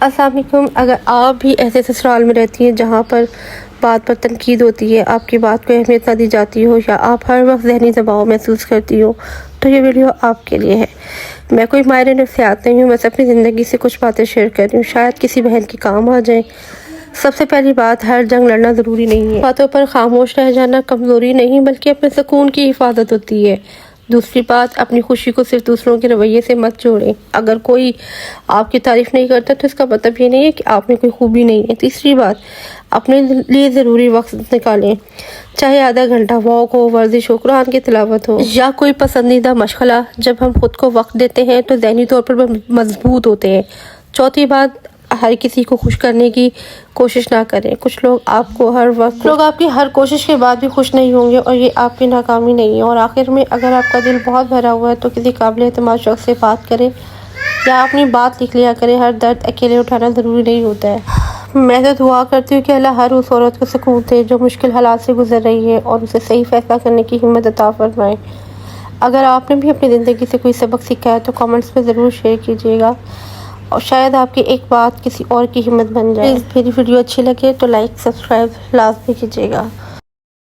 السلام علیکم۔ اگر آپ بھی ایسے سسرال میں رہتی ہیں جہاں پر بات پر تنقید ہوتی ہے، آپ کی بات کو اہمیت نہ دی جاتی ہو، یا آپ ہر وقت ذہنی دباؤ محسوس کرتی ہو، تو یہ ویڈیو آپ کے لیے ہے۔ میں کوئی ماہر نفسیات نہیں ہوں، بس اپنی زندگی سے کچھ باتیں شیئر کر رہی ہوں، شاید کسی بہن کے کام آ جائیں۔ سب سے پہلی بات، ہر جنگ لڑنا ضروری نہیں ہے۔ باتوں پر خاموش رہ جانا کمزوری نہیں بلکہ اپنے سکون کی حفاظت ہوتی ہے۔ دوسری بات، اپنی خوشی کو صرف دوسروں کے رویے سے مت جوڑیں۔ اگر کوئی آپ کی تعریف نہیں کرتا تو اس کا مطلب یہ نہیں ہے کہ آپ میں کوئی خوبی نہیں ہے۔ تیسری بات، اپنے لیے ضروری وقت نکالیں، چاہے آدھا گھنٹہ واک ہو، ورزش ہو، قرآن کی تلاوت ہو، یا کوئی پسندیدہ مشغلہ۔ جب ہم خود کو وقت دیتے ہیں تو ذہنی طور پر مضبوط ہوتے ہیں۔ چوتھی بات، ہر کسی کو خوش کرنے کی کوشش نہ کریں۔ کچھ لوگ آپ کی ہر کوشش کے بعد بھی خوش نہیں ہوں گے، اور یہ آپ کی ناکامی نہیں ہے۔ اور آخر میں، اگر آپ کا دل بہت بھرا ہوا ہے تو کسی قابل اعتماد شخص سے بات کریں یا اپنی بات لکھ لیا کریں۔ ہر درد اکیلے اٹھانا ضروری نہیں ہوتا ہے۔ میں تو دعا کرتی ہوں کہ اللہ ہر اس عورت کو سکون دے جو مشکل حالات سے گزر رہی ہے، اور اسے صحیح فیصلہ کرنے کی ہمت عطا فرمائے۔ اگر آپ نے بھی اپنی زندگی سے کوئی سبق سیکھا ہے تو کامنٹس میں ضرور شیئر کیجیے گا، اور شاید آپ کی ایک بات کسی اور کی ہمت بن جائے۔ میری ویڈیو اچھی لگے تو لائک سبسکرائب لازمی کیجیے گا۔